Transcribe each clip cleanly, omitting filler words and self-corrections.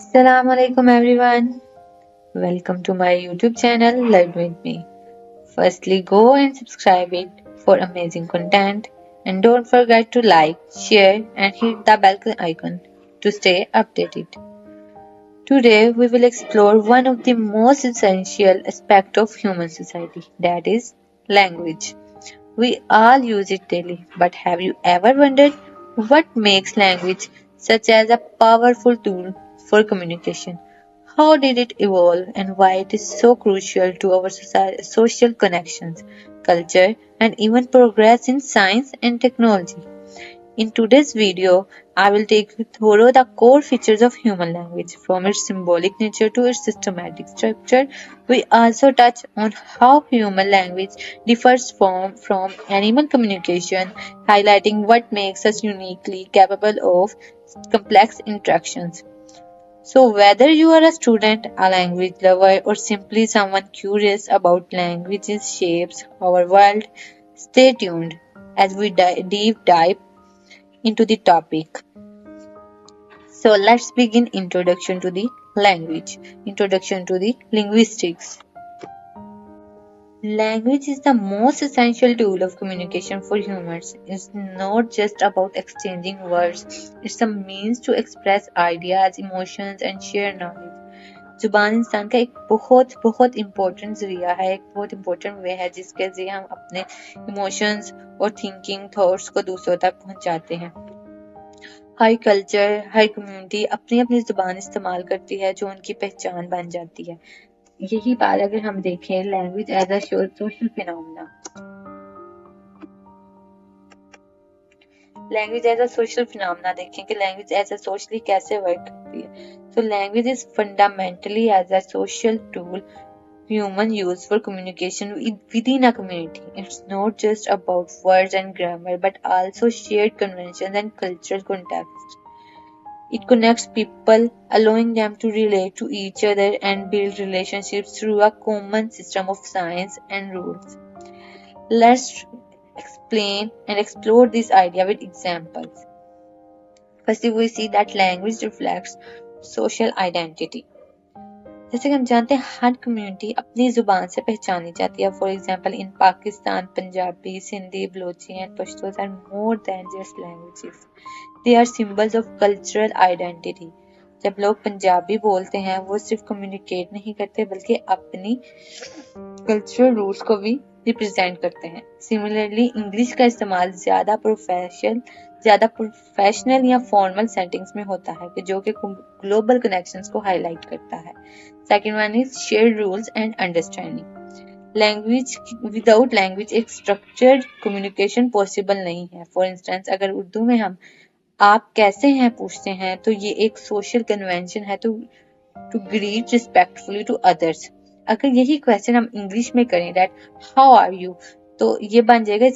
Assalamu alaikum everyone. Welcome to my YouTube channel Learn with me. Firstly, go and subscribe it for amazing content and don't forget to like, share and hit the bell icon to stay updated. Today we will explore one of the most essential aspects of human society, that is language. We all use it daily, but have you ever wondered what makes language such as a powerful tool for communication? How did it evolve and why it is so crucial to our social connections, culture, and even progress in science and technology? In today's video, I will take you through the core features of human language, from its symbolic nature to its systematic structure. We also touch on how human language differs from animal communication, highlighting what makes us uniquely capable of complex interactions. So, whether you are a student, a language lover, or simply someone curious about languages shapes our world, stay tuned as we deep dive into the topic. So let's begin introduction to the language. Introduction to the linguistics. Language is the most essential tool of communication for humans. It's not just about exchanging words. It's a means to express ideas, emotions and share knowledge. जुबान इंसान का एक बहुत बहुत important जरिया है, एक बहुत इम्पोर्टेंट वे है जिसके जरिए हम अपने इमोशंस और थिंकिंग थॉट्स को दूसरों तक पहुंचाते हैं। हर कल्चर, हर कम्युनिटी अपनी अपनी जुबान इस्तेमाल करती है जो उनकी पहचान बन जाती है। यही बात अगर हम देखें language as a social phenomena, language as a social phenomena देखें कि लैंग्वेज एज अ सोशली कैसे वर्क करती है। So language is fundamentally as a social tool human use for communication within a community. It's not just about words and grammar, but also shared conventions and cultural context. It connects people, allowing them to relate to each other and build relationships through a common system of signs and rules. Let's explain and explore this idea with examples. Firstly, we see that language reflects social identity. जैसे कि हम जानते हैं हर community अपनी जुबान से पहचानी जाती है। For example in Pakistan Punjabi, Sindhi, Balochi and Pashtos are more than just languages, they are symbols of cultural identity. जब लोग पंजाबी बोलते हैं वो सिर्फ कम्युनिकेट नहीं करते बल्कि अपनी कल्चरल रूट्स को भी रिप्रेजेंट करते हैं। सिमिलरली इंग्लिश का इस्तेमाल ज़्यादा प्रोफेशनल या फॉर्मल सेटिंग्स में होता है कि जो कि ग्लोबल कनेक्शंस को हाईलाइट करता है। Second one is shared rules and understanding. Language without language एक स्ट्रक्चर्ड कम्युनिकेशन पॉसिबल नहीं है। फॉर इंस्टेंस अगर उर्दू में हम आप कैसे हैं पूछते हैं तो ये एक सोशल कन्वेंशन है to greet respectfully to others. अगर यही क्वेश्चन हम इंग्लिश में करें दैट हाउ आर यू, तो ये बन जाएगा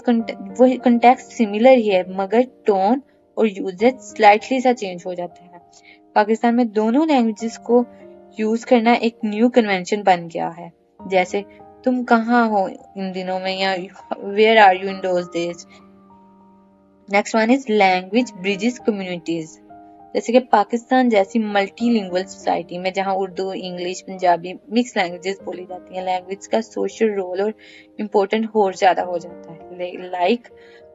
वो कंटेक्स्ट सिमिलर ही है मगर टोन और यूजेज स्लाइटली सा चेंज हो जाता है। पाकिस्तान में दोनों लैंग्वेजेस को यूज करना एक न्यू कन्वेंशन बन गया है, जैसे तुम कहाँ हो इन दिनों में या where are you in those days. Next one is language bridges communities. जैसे कि पाकिस्तान जैसी मल्टीलिंगुअल सोसाइटी में जहां Urdu, English, Punjabi mix languages बोली जाती हैं, लैंग्वेज का सोशल रोल और इम्पोर्टेंट और ज्यादा हो जाता है। लाइक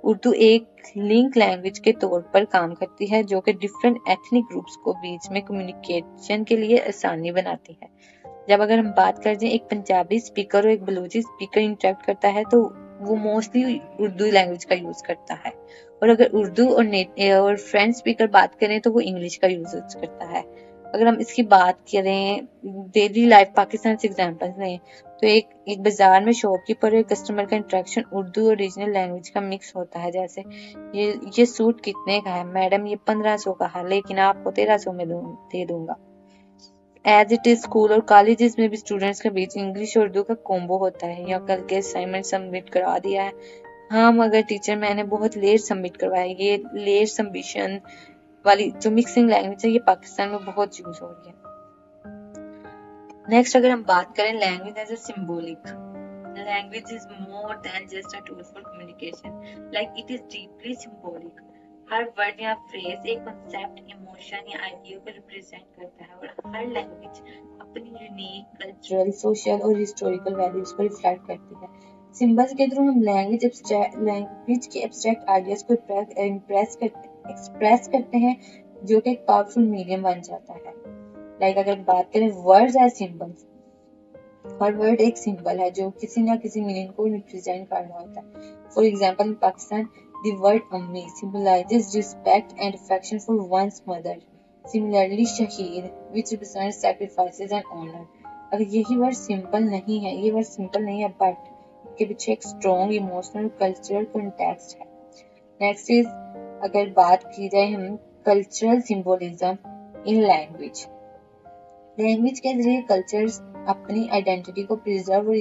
उर्दू एक लिंक लैंग्वेज के तौर पर काम करती है जो कि डिफरेंट एथनिक ग्रुप्स को बीच में कम्युनिकेशन के लिए आसानी बनाती है। जब अगर हम बात करते हैं एक पंजाबी स्पीकर और एक बलूची स्पीकर इंटरेक्ट करता है तो वो मोस्टली उर्दू लैंग्वेज का यूज करता है, और अगर उर्दू और फ्रेंच स्पीकर बात करें तो वो इंग्लिश का यूज करता है। अगर हम इसकी बात करें डेली लाइफ पाकिस्तान से एग्जांपल लें तो एक बाजार में शॉपकीपर और कस्टमर का इंटरेक्शन उर्दू और रीजनल लैंग्वेज का मिक्स होता है। जैसे ये सूट कितने का है मैडम, ये 1500 का है लेकिन आपको 1300 में दे दूंगा। एज इट इज स्कूल और कॉलेजेस में भी स्टूडेंट्स के बीच इंग्लिश और उर्दू का कॉम्बो होता है। या कल के असाइनमेंट सबमिट करा दिया है, हाँ मगर टीचर मैंने बहुत लेट सबमिट करवाया। ये लेट सबमिशन वाली जो मिक्सिंग लैंग्वेज है ये पाकिस्तान में बहुत यूज हो रही है। नेक्स्ट अगर हम बात करें language as a symbolic, language is more than just a tool for communication, like it is deeply symbolic. हर वर्ड या फ्रेज एक कॉन्सेप्ट, इमोशन या आइडिया को रिप्रेजेंट करता है और हर लैंग्वेज अपनी यूनिक कल्चरल, सोशल और हिस्टोरिकल वैल्यूज को रिफ्लेक्ट करती है। सिंबल्स के थ्रू हम लैंग्वेज के एब्स्ट्रैक्ट आइडियाज को एक्सप्रेस करते हैं, जो कि एक पावरफुल मीडियम बन जाता है। लाइक अगर बात करें वर्ड्स एज सिंबल्स, हर वर्ड एक सिंबल है जो किसी ना किसी मीनिंग को रिप्रेजेंट कर रहा होता है। For example, in Pakistan the word Ammi symbolizes respect and affection for one's mother. Similarly, Shaheed, which represents sacrifices and honor. अगर यही वर्ड सिंपल नहीं है, ये वर्ड सिंपल नहीं है, बट इसके पीछे एक स्ट्रॉन्ग इमोशनल कल्चरल कॉन्टेक्स्ट है। नेक्स्ट इज, अगर बात की जाए हम cultural symbolism in language. Language के जरिए कल्चर्स अपनी आइडेंटिटी को प्रिजर्व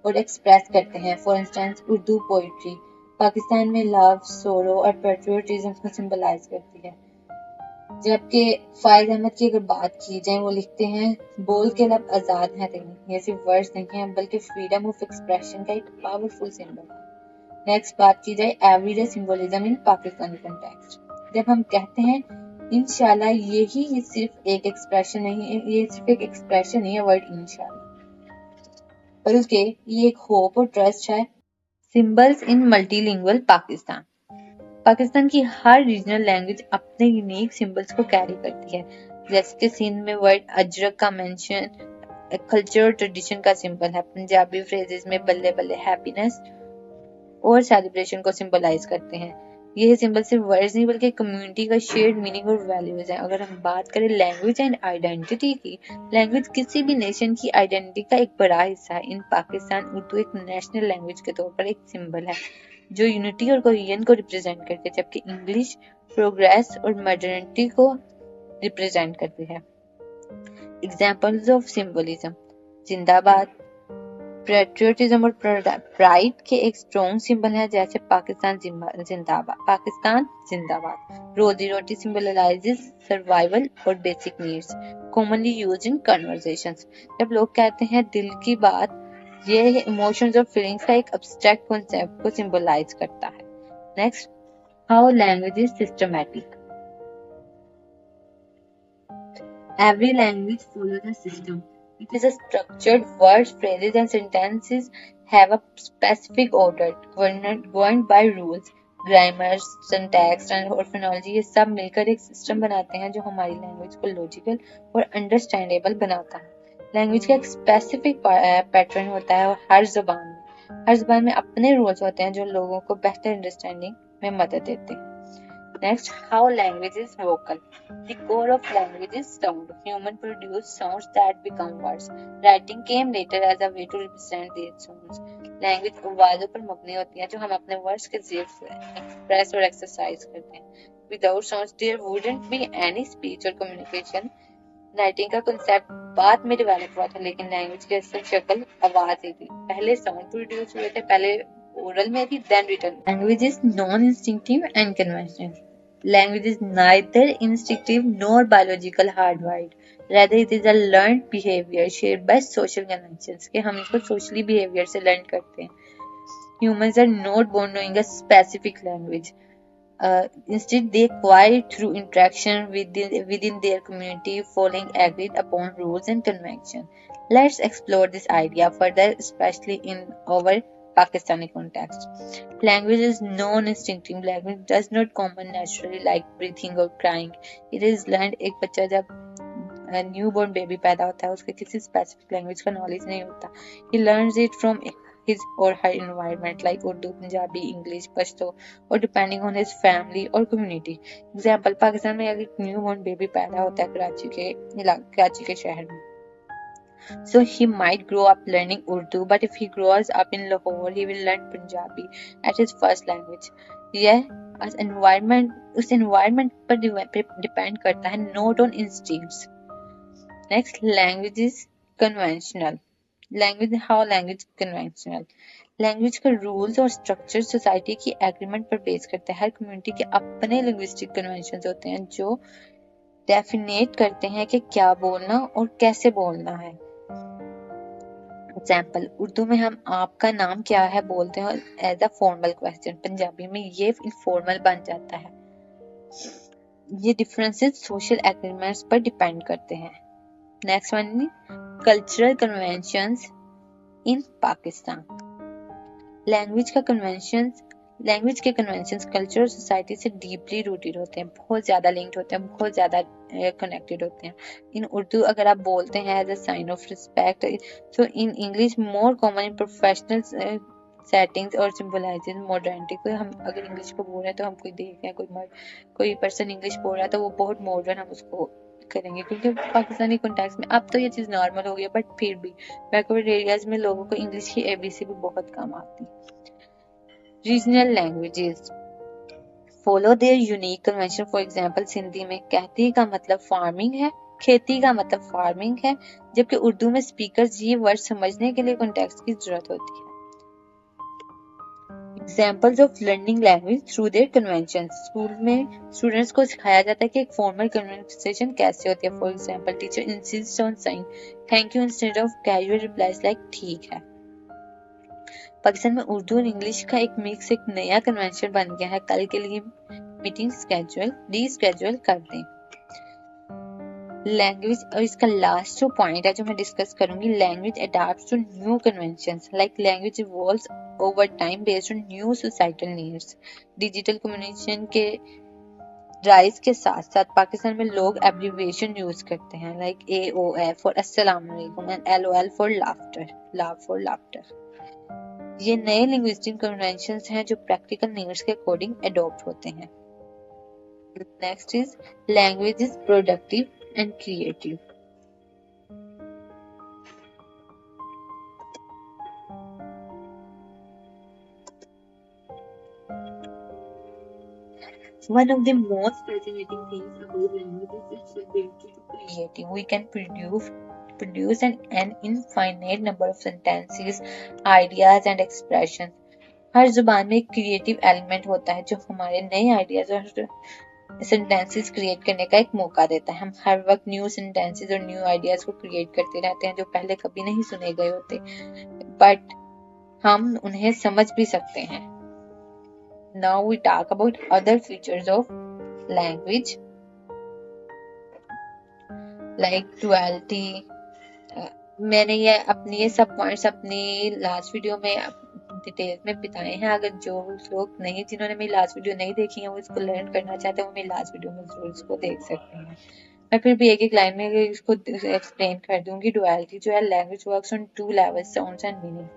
और एक्सप्रेस करते हैं। For instance, Urdu poetry Pakistan में लव, सोरो और पेट्रियोटिज्म को सिंबलाइज करती है। जबकि फायज अहमद की अगर बात की जाए, वो लिखते हैं, बोल के लब आजाद है तेरी, ये सिर्फ वर्ड्स नहीं है बल्कि फ्रीडम ऑफ एक्सप्रेशन का एक पावरफुल सिंबल है। नेक्स्ट बात की जाए एवरीडे सिंबलिज्म इन पाकिस्तानी कॉन्टेक्स्ट। जब हम कहते हैं इंशाल्लाह, ये सिर्फ एक एक्सप्रेशन नहीं है, ये सिर्फ एक एक्सप्रेशन नहीं है वर्ड इंशाल्लाह, बल्कि ये एक होप और ट्रस्ट है। सिंबल्स इन मल्टीलिंगुअल पाकिस्तान। पाकिस्तान की हर रीजनल लैंग्वेज अपने यूनिक सिंबल्स को कैरी करती है। जैसे कि सिंध में वर्ड अजरक का मेंशन कल्चर ट्रेडिशन का सिंबल है। पंजाबी फ्रेजेस में बल्ले बल्ले हैप्पीनेस और सेलिब्रेशन को सिंबलाइज करते हैं। ये सिंबल सिर्फ वर्ड्स नहीं बल्कि कम्युनिटी का शेयर्ड मीनिंग और वैल्यूज है। अगर हम बात करें लैंग्वेज एंड आइडेंटिटी की, लैंग्वेज किसी भी नेशन की आइडेंटिटी का एक बड़ा हिस्सा है। इन पाकिस्तान उर्दू एक नेशनल लैंग्वेज के तौर पर एक सिंबल है जो यूनिटी और कोहेजन को रिप्रेजेंट करती है, जबकि इंग्लिश प्रोग्रेस और मॉडर्निटी को रिप्रेजेंट करती है। एग्जाम्पल्स ऑफ सिंबलिज्म, जिंदाबाद पेट्रियोटिज्म और प्राइड के एक स्ट्रॉन्ग सिंबल है, जैसे पाकिस्तान जिंदाबाद। रोजी रोटी सिंबलाइजेस सर्वाइवल और basic needs, commonly used in conversations. जब लोग कहते हैं दिल की बात, ये इमोशंस और फीलिंग्स का एक एब्स्ट्रैक्ट कॉन्सेप्ट को सिंबलाइज करता है। Next, how language is systematic. Every language follows a system. It is a structured words, phrases, and sentences have a specific order, governed by rules. Grammar, syntax और phonology ये सब मिलकर एक system बनाते हैं जो हमारी लैंग्वेज को लॉजिकल और अंडरस्टैंडेबल बनाता है। लैंग्वेज का एक स्पेसिफिक पैटर्न होता है और हर जुबान में अपने रूल्स होते हैं जो लोगों को बेहतर अंडरस्टैंडिंग में मदद देते हैं। Next, how language is vocal. The core of language is sound. Human produce sounds that become words. Writing came later as a way to represent these sounds. Language आवाजों पर मबनी होती है जो हम अपने वर्ड्स के जरिए एक्सप्रेस और एक्सरसाइज करते हैं। Without sounds, there wouldn't be any speech or communication. Writing का कंसेप्ट बाद में डेवलप हुआ था, लेकिन लैंग्वेज की असल शक्ल आवाज ही थी। पहले साउंड प्रोड्यूस हुए थे, पहले ओरल में थी, then written. Language is non instinctive and conventional. Language is neither instinctive nor biological hardwired. Rather, it is a learned behavior shaped by social conventions. कि हम इसको socially behavior से learn करते हैं. Humans are not born knowing a specific language. Instead, they acquire it through interaction within their community, following agreed upon rules and conventions. Let's explore this idea further, especially in our Pakistani context. Language is non-instinctive. Language does not come naturally like breathing or crying. It is learned. एक बच्चा जब newborn baby पैदा होता है, उसके किसी specific language का knowledge नहीं होता. He learns it from his or her environment like Urdu, Punjabi, English, Pashto, or depending on his family or community. Example, Pakistan में एक न्यूबॉर्न बेबी पैदा होता है कराची के शहर में. So he might grow up learning Urdu, but if he grows up in Lahore, he will learn Punjabi as his first language. यह उस environment पर depend करता है, not on instincts. Next, language is conventional. How language conventional. Language का rules और structure society की agreement पर base करते हैं. हर कम्युनिटी के अपने लिंग्विस्टिक कन्वेंशंस होते हैं जो डेफिनेट करते हैं कि क्या बोलना और कैसे बोलना है. एग्जाम्पल, उर्दू में हम आपका नाम क्या है बोलते हैं as a formal question. Punjabi में ये इनफॉर्मल बन जाता है. ये डिफरेंसेस सोशल एग्रीमेंट्स पर डिपेंड करते हैं। Next one, cultural conventions in Pakistan. Language के कन्वेंशंस कल्चर और सोसाइटी से डीपली रूटेड होते हैं, बहुत ज़्यादा लिंक्ड होते हैं, बहुत ज़्यादा कनेक्टेड होते हैं। इन उर्दू अगर आप बोलते हैं as a sign of respect, so in English more common in professional settings और सिंबलाइजेस मॉडर्निटी। कोई हम अगर इंग्लिश को बोल रहे हैं तो हम कोई देख रहे हैं कोई पर्सन इंग्लिश बोल रहा है तो वो बहुत मॉडर्न हम उसको करेंगे, क्योंकि पाकिस्तानी कॉन्टेक्स्ट में अब तो ये चीज़ नॉर्मल हो गई है, बट फिर भी बैकवर्ड एरियाज में लोगों को इंग्लिश की एबीसी भी बहुत कम आती है। Regional languages follow their unique convention. For example, Sindhi में कहती का मतलब फार्मिंग है, खेती का मतलब फार्मिंग है, जबकि उर्दू में स्पीकर्स ये वर्ड समझने के लिए कॉन्टेक्स्ट की जरूरत होती है। Examples of learning language through their convention. School में स्टूडेंट्स को सिखाया जाता है कि एक फॉर्मल कन्वर्सेशन कैसे होती है। For example, teacher insist on saying thank you instead of casual replies like ठीक है। पाकिस्तान में उर्दू और इंग्लिश का एक मिक्स एक नया कन्वेंशन बन गया है। कल के लिए मीटिंग रीस्केड्यूल कर दें। लैंग्वेज, और इसका लास्ट जो पॉइंट है जो मैं डिस्कस करूंगी, language adapts to new conventions. Like language evolves over time based on new societal needs. Digital communication के राइज के साथ साथ पाकिस्तान में लोग एब्रिविएशन यूज करते हैं, लाइक AOF फॉर अस्सलाम वालेकुम एंड LOL फॉर लाफ्टर। ये नए लिंग्विस्टिक कन्वेंशंस हैं जो प्रैक्टिकल नीड्स के अकॉर्डिंग अडॉप्ट होते हैं। Next is language is productive and creative. One of the most fascinating things about language is its ability to create. We can produce an infinite number of sentences, ideas and expressions. हर जुबान में एक creative element होता है जो हमारे नए ideas और sentences create करने का एक मौका देता है। हम हर वक्त न्यू सेंटेंसेस और न्यू आइडियाज को क्रिएट करते रहते हैं जो पहले कभी नहीं सुने गए होते, बट हम उन्हें समझ भी सकते हैं। Now we talk about other features of language like duality. मैंने ये सब पॉइंट्स अपनी लास्ट वीडियो में डिटेल में बताए हैं। अगर जो लोग नहीं, जिन्होंने मेरी लास्ट वीडियो नहीं देखी है, वो इसको लर्न करना चाहते हैं, वो मेरी लास्ट वीडियो में जरूर इसको देख सकते हैं। मैं फिर भी एक लाइन में इसको एक्सप्लेन कर दूंगी। डुअलिटी जो है, language works on two levels, sounds and meaning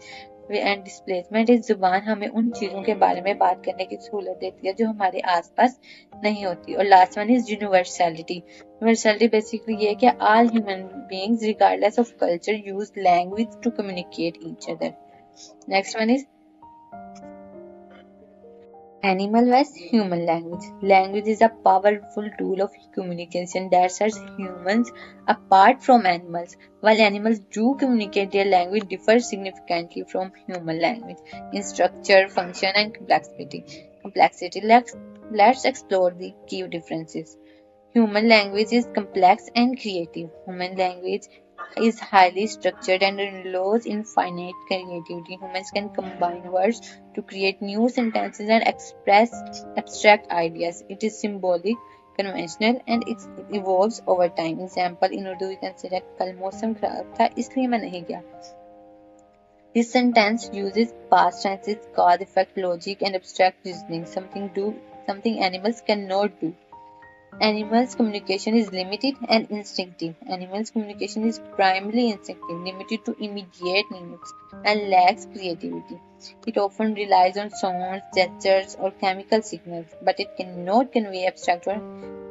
and displacement. इस जुबान हमें उन चीजों के बारे में बात करने की सहूलत देती है जो हमारे आसपास नहीं होती। और last one is universality. Universality basically ये है कि all human beings regardless of culture use language to communicate each other. Next one is animal versus human language. Language is a powerful tool of communication that sets humans apart from animals. While animals do communicate, their language differs significantly from human language in structure, function, and complexity. Let's explore the key differences. Human language is complex and creative. Human language is highly structured and allows infinite creativity. Humans can combine words to create new sentences and express abstract ideas. It is symbolic, conventional, and it evolves over time. Example, in Urdu we can say that कल मौसम खराब था इसलिए मैं नहीं गया. This sentence uses past tenses, cause, effect, logic, and abstract reasoning. Something animals cannot do. Animals' communication is limited and instinctive. Animals' communication is primarily instinctive, limited to immediate needs, and lacks creativity. It often relies on sounds, gestures, or chemical signals, but it cannot convey abstract or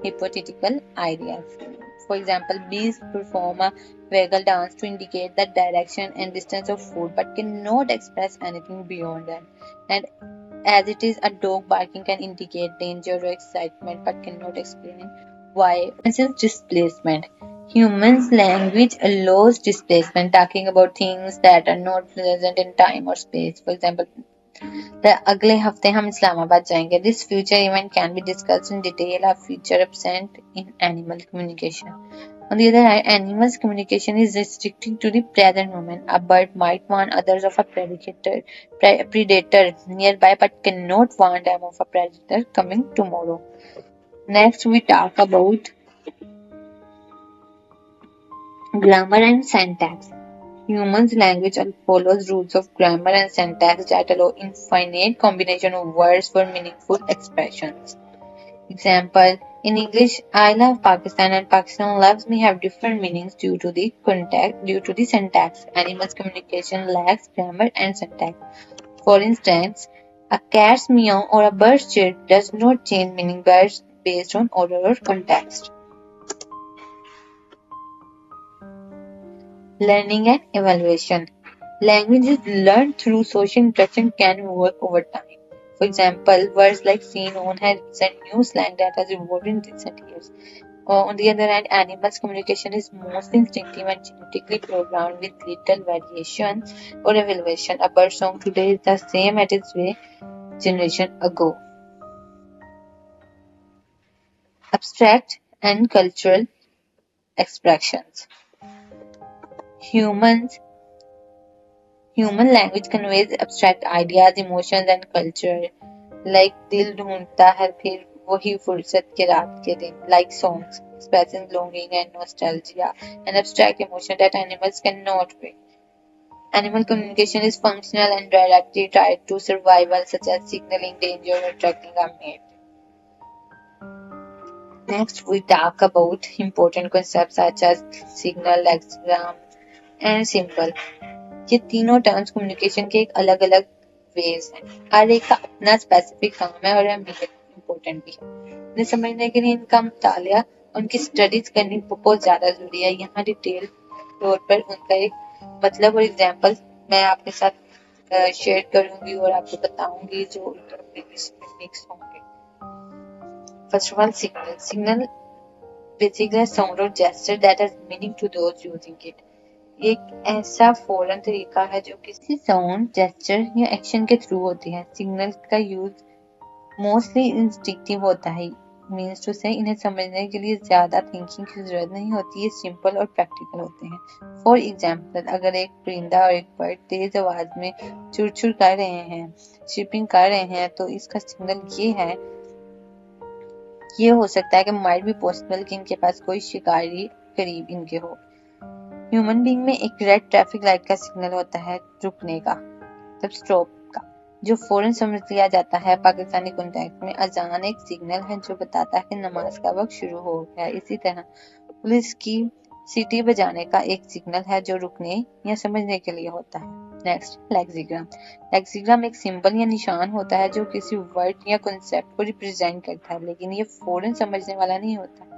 hypothetical ideas. For example, bees perform a vagal dance to indicate the direction and distance of food, but cannot express anything beyond that. And as it is, a dog barking can indicate danger or excitement but cannot explain why. For instance, displacement. Humans' language allows displacement, talking about things that are not present in time or space. For example, अगले हफ्ते हम इस्लामाबाद जाएंगे. This future event can be discussed in detail. A feature absent in animal communication. On the other hand, animals' communication is restricted to the present moment. A bird might warn others of a predator nearby but cannot warn them of a predator coming tomorrow. Next, we talk about grammar and syntax. Humans' language follows rules of grammar and syntax that allow infinite combination of words for meaningful expressions. Example: in English, I love Pakistan and Pakistan loves me have different meanings due to the syntax. Animals' communication lacks grammar and syntax. For instance, a cat's meow or a bird's chirp does not change meaning based on order or context. Learning and evaluation. Languages learned through social interaction can work over time. For example, words like seen on has recent new slang that has evolved in recent years. On the other hand, animals' communication is mostly instinctive and genetically programmed with little variation or evaluation. A bird song today is the same as its way generation ago. Abstract and cultural expressions. Humans Human language conveys abstract ideas, emotions, and culture. Like दिल ढूंढता है फिर वही फुर्सत के रात के दिन. Like songs expressing longing and nostalgia, an abstract emotion that animals cannot feel. Animal communication is functional and directly tied to survival, such as signaling danger or attracting a mate. Next, we talk about important concepts such as signal, lexigram, and symbol. ये तीनों terms communication के एक अलग अलग veg हैं. हर एक का अपना स्पेसिफिक काम है और इम्पोर्टेंट भी है. इन्हें समझने के लिए इनका मुतालिया, उनकी स्टडीज करनी बहुत ज़्यादा ज़रूरी है. यहाँ डिटेल तौर पर उनका एक मतलब और एग्जाम्पल मैं आपके साथ शेयर करूंगी और आपको बताऊंगी जो मिक्स होंगे. First of all, signal basically a sound or gesture that has meaning to those using it. एक ऐसा फौरन तरीका है जो किसी साउंड, जेस्चर या एक्शन के थ्रू होती है. सिग्नल का यूज मोस्टली इंस्टिंक्टिव होता है. मीन्स टू से इन्हें समझने के लिए ज्यादा थिंकिंग की जरूरत नहीं होती. ये सिंपल और प्रैक्टिकल होते हैं. फॉर एग्जाम्पल, अगर एक परिंदा और एक बर्ड तेज आवाज में चुर कर रहे हैं, शिपिंग कर रहे हैं, तो इसका सिग्नल ये हो सकता है कि माइट भी पॉसिबल कि इनके पास कोई शिकारी करीब इनके हो. ह्यूमन बीइंग में एक रेड ट्रैफिक लाइट का सिग्नल होता है रुकने का, मतलब स्टॉप का, जो फौरन समझ लिया जाता है. पाकिस्तानी कॉन्टेक्स्ट में अजान एक सिग्नल है जो बताता है कि नमाज का वक्त शुरू हो गया. इसी तरह पुलिस की सीटी बजाने का एक सिग्नल है जो रुकने या समझने के लिए होता है. नेक्स्ट, लेक्सिग्राम. लेक्सिग्राम एक सिंबल या निशान होता है जो किसी वर्ड या कॉन्सेप्ट को रिप्रेजेंट करता है, लेकिन ये फौरन समझने वाला नहीं होता.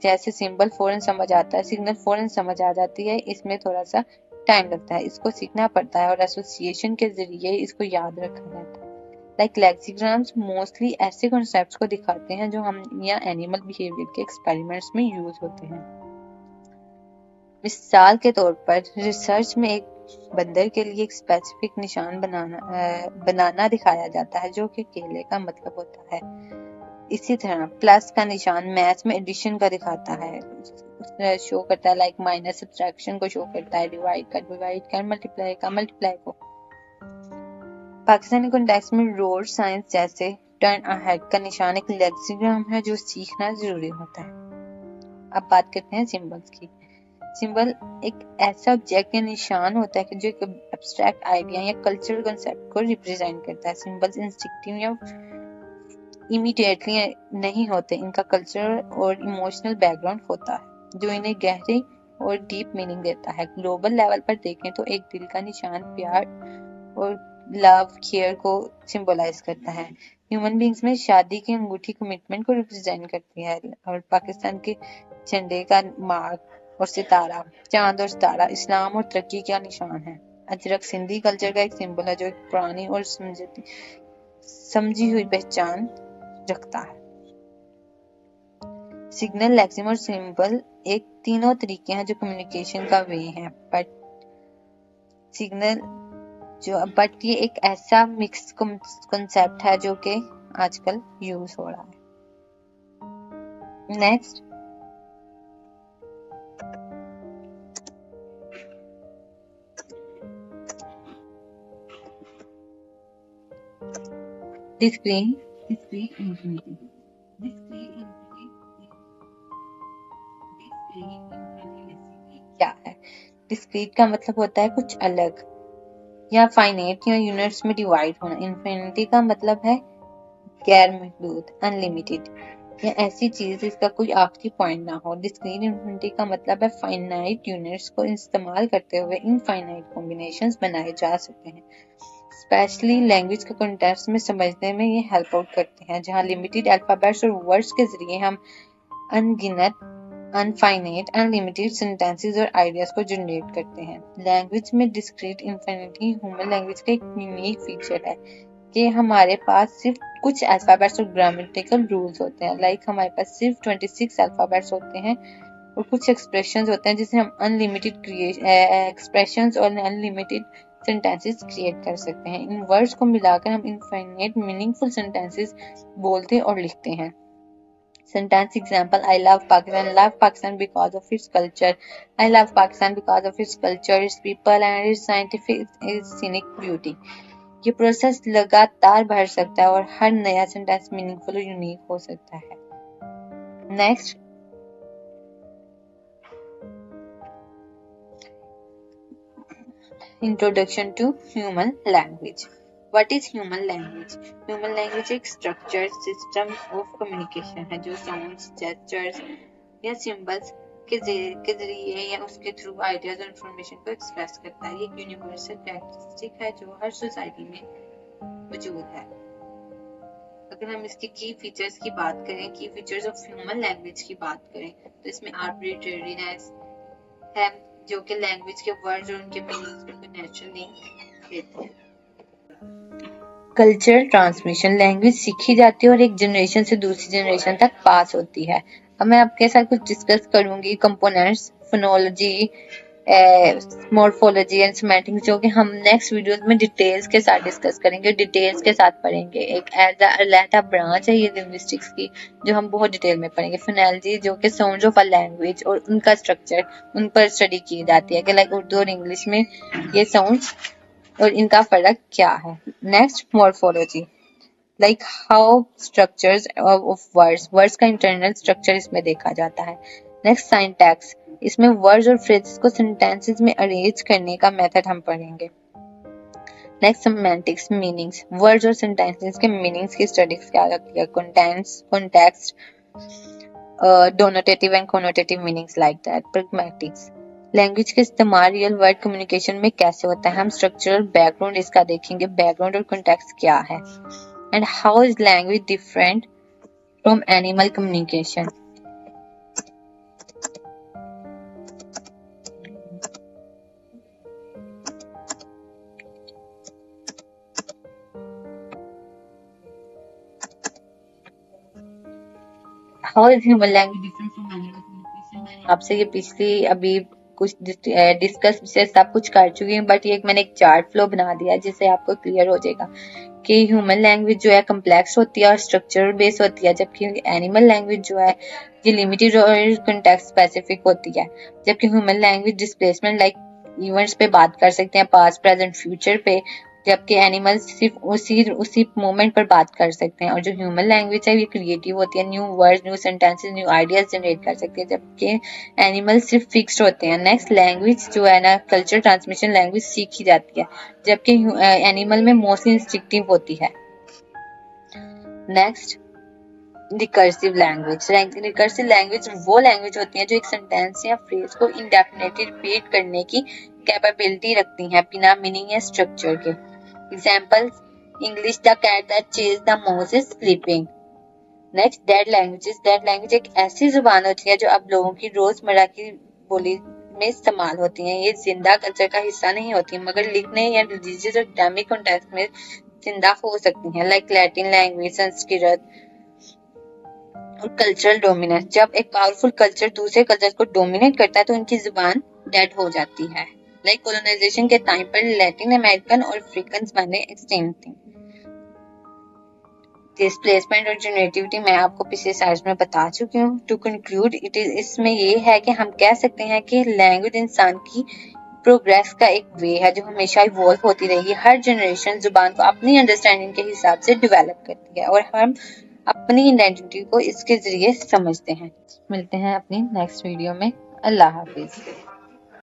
जैसे सिंबल फौरन समझ आता है, सिग्नल फौरन समझ आ जाती है, इसमें थोड़ा सा टाइम लगता है, इसको सीखना पड़ता है और एसोसिएशन के जरिए इसको याद रखा जाता है. लेक्सिग्राम्स मोस्टली ऐसे कॉन्सेप्ट्स को दिखाते हैं जो हम या एनिमल बिहेवियर के एक्सपेरिमेंट्स में यूज होते हैं. मिसाल के तौर पर रिसर्च में एक बंदर के लिए एक स्पेसिफिक निशान बनाना दिखाया जाता है जो कि केले का मतलब होता है. इसी तरह प्लस का निशान मैथ्स में एडिशन का दिखाता है, शो करता है. लाइक माइनस सब्ट्रैक्शन को शो करता है, डिवाइड का मल्टीप्लाई को. पाकिस्तानी कॉन्टेक्स्ट में रोड साइंस जैसे टर्न अहेड का निशान एक लेक्सिग्राम है जो सीखना जरूरी होता है. अब बात करते हैं सिंबल्स की. सिंबल एक ऐसा ऑब्जेक्ट या निशान होता है जो एक एब्स्ट्रैक्ट आइडिया या कल्चरल कॉन्सेप्ट को रिप्रेजेंट करता है. सिंबल्स इंस्टिंक्टिव या इमीडिएटली नहीं होते. इनका कल्चरल और इमोशनल बैकग्राउंड होता है जो इन्हें गहरी और डीप मीनिंग देता है. ग्लोबल लेवल पर देखें तो एक दिल का निशान प्यार और लव, केयर को सिंबलाइज करता है. ह्यूमन बीइंग्स में शादी की अंगूठी कमिटमेंट को रिप्रेजेंट करती है और पाकिस्तान के झंडे का मार्क और सितारा, चांद और सितारा इस्लाम और तरक्की का निशान है. अजरक सिंधी कल्चर का एक सिंबल है जो एक पुरानी और समझी हुई पहचान रखता है. सिग्नल, लेक्सिम और सिंबल एक तीनों तरीके हैं जो कम्युनिकेशन का वे हैं. बट ये एक ऐसा मिक्स कॉन्सेप्ट है जो कि आजकल यूज हो रहा है. Next, discrete infinity. Discrete discrete का मतलब होता है कुछ अलग या फाइनाइट या यूनिट्स में डिवाइड होना। इन्फिनिटी का मतलब है गैर महदूद, अनलिमिटेड या ऐसी चीज जिसका कोई आखिरी पॉइंट ना हो। डिस्क्रीट इन्फिनिटी का मतलब है फाइनाइट यूनिट्स को इस्तेमाल करते हुए इनफाइनाइट कॉम्बिनेशंस बनाए जा सकते हैं। स्पेशली लैंग्वेज के कॉन्टेक्स्ट में समझने में ये हेल्प आउट करते हैं, जहाँ लिमिटेड अल्फाबेट्स और वर्ड्स के जरिए हम अनगिनत, अनफाइनाइट, अनलिमिटेड सेंटेंसेस और आइडियाज को जनरेट करते हैं। लैंग्वेज में डिस्क्रीट इन्फिनिटी ह्यूमन लैंग्वेज का एक यूनिक फीचर है कि हमारे पास सिर्फ कुछ अल्फाबेट्स और ग्रामेटिकल रूल्स होते हैं। लाइक हमारे पास सिर्फ 26 अल्फाबेट्स होते हैं और कुछ एक्सप्रेशंस होते हैं जिससे हम अनलिमिटेड एक्सप्रेशंस और अनलिमिटेड सेंटेंसेस क्रिएट कर सकते हैं। इन वर्ड्स को मिलाकर हम इनफाइनाइट मीनिंगफुल सेंटेंसेस बोलते और लिखते हैं। Sentence example: I love Pakistan. I love Pakistan because of its culture. I love Pakistan because of its culture, its people, and its scientific, its scenic beauty. ये process लगातार बढ़ सकता है और हर नया सेंटेंस मीनिंगफुल और यूनिक हो सकता है। Next, introduction to human language. What is human language? Human language एक structured system of communication है जो sounds, gestures या symbols के जरिए या उसके थ्रू आइडियाज और इंफॉर्मेशन को एक्सप्रेस करता है। ये एक यूनिवर्सल कैरेक्टरिस्टिक है जो हर सोसाइटी में मौजूद है। अगर हम इसके की फीचर्स की बात करें, की फीचर्स ऑफ ह्यूमन लैंग्वेज की बात करें, तो इसमें आर्बिट्रेरीनेस है जो कि लैंग्वेज के वर्ड्स और उनके मीनिंग्स को नेचुरल लिंक देते हैं। कल्चरल ट्रांसमिशन, लैंग्वेज सीखी जाती है और एक जनरेशन से दूसरी जनरेशन तक पास होती है। अब मैं आपके साथ कुछ डिस्कस करूंगी components, phonology, morphology and semantics, जो कि हम नेक्स्ट वीडियोस में डिटेल्स के साथ डिस्कस करेंगे, डिटेल्स के साथ पढ़ेंगे। एक अलहदा ब्रांच है ये लिंग्विस्टिक्स की, जो हम बहुत डिटेल में पढ़ेंगे। फोनोलॉजी जो कि साउंड्स ऑफ अ लैंग्वेज और उनका स्ट्रक्चर, उन पर स्टडी की जाती है कि लाइक उर्दू और इंग्लिश में ये साउंड्स और इनका फर्क क्या है। Next, morphology, like how structures of words का इंटरनल स्ट्रक्चर इसमें देखा जाता है। नेक्स्ट, सिंटैक्स, इसमें वर्ड्स और फ्रेजेस को सेंटेंसेस में अरेंज करने का मेथड हम पढ़ेंगे। नेक्स्ट, सेमेंटिक्स, मीनिंग्स, वर्ड्स और सेंटेंसेस के मीनिंग्स की स्टडीज क्या लगती है। Context, denotative and connotative meanings like that. Pragmatics, language का इस्तेमाल रियल वर्ल्ड कम्युनिकेशन में कैसे होता है। हम स्ट्रक्चरल बैकग्राउंड इसका देखेंगे, बैकग्राउंड और कॉन्टेक्स्ट क्या है। And how is language different from animal communication. How is human language different from animal communication. आपसे ये पिछली अभी कुछ डिस्कस से सब कुछ कर चुकी हूँ, बट ये मैंने एक चार्ट फ्लो बना दिया जिससे आपको क्लियर हो जाएगा कि ह्यूमन लैंग्वेज जो है कम्प्लेक्स होती है और स्ट्रक्चर बेस होती है, जबकि एनिमल लैंग्वेज जो है ये लिमिटेड और कॉन्टेक्स्ट स्पेसिफिक होती है। जबकि human language displacement like events पे बात कर सकते हैं, पास्ट, प्रेजेंट, फ्यूचर पे, जबकि एनिमल्स सिर्फ उसी मोमेंट पर बात कर सकते हैं। और जो ह्यूमन लैंग्वेज है ये क्रिएटिव होती है, new words, new sentences, new ideas generate कर सकते हैं, जबकि एनिमल्स सिर्फ फिक्स्ड होते हैं। नेक्स्ट, लैंग्वेज जो है ना, कल्चर ट्रांसमिशन, लैंग्वेज सीखी जाती है, जबकि एनिमल में मोस्टली इंस्टिंक्टिव होती है। Next, recursive language. Recursive language वो लैंग्वेज होती है जो एक सेंटेंस या फ्रेज को इंडेफिनेटली रिपीट करने की कैपेबिलिटी रखती है बिना मीनिंग या स्ट्रक्चर के। Example, English, the cat that chased the mouse is sleeping. Next, dead languages. Dead language एक ऐसी जुबान होती है जो अब लोगों की रोजमर्रा की बोली में इस्तेमाल होती है। ये जिंदा कल्चर का हिस्सा नहीं होती, मगर लिखने या रिलीजियस और एकेडमिक कॉन्टेक्स्ट में जिंदा हो सकती हैं, लाइक लैटिन लैंग्वेज, संस्कृत। और कल्चरल डोमिनेंस, जब एक पावरफुल कल्चर दूसरे कल्चर को डोमिनेट करता है तो उनकी जुबान डेड हो जाती है। लाइक कोलोनाइजेशन के टाइम पर लैटिन अमेरिकन और अफ्रीकन जुबानें एक्सटिंक्ट थी। डिस्प्लेसमेंट और जनरेटिविटी मैं आपको पिछले स्लाइड्स में बता चुकी हूँ। टू कंक्लूड, इसमें ये है कि हम कह सकते हैं कि लैंग्वेज इंसान की प्रोग्रेस का एक वे है जो हमेशा इवॉल्व होती रहेगी। हर जनरेशन जुबान को अपनी अंडरस्टैंडिंग के हिसाब से डेवलप करती है और हम अपनी आइडेंटिटी को इसके जरिए समझते हैं। मिलते हैं अपनी नेक्स्ट वीडियो में। अल्लाह हाफिज।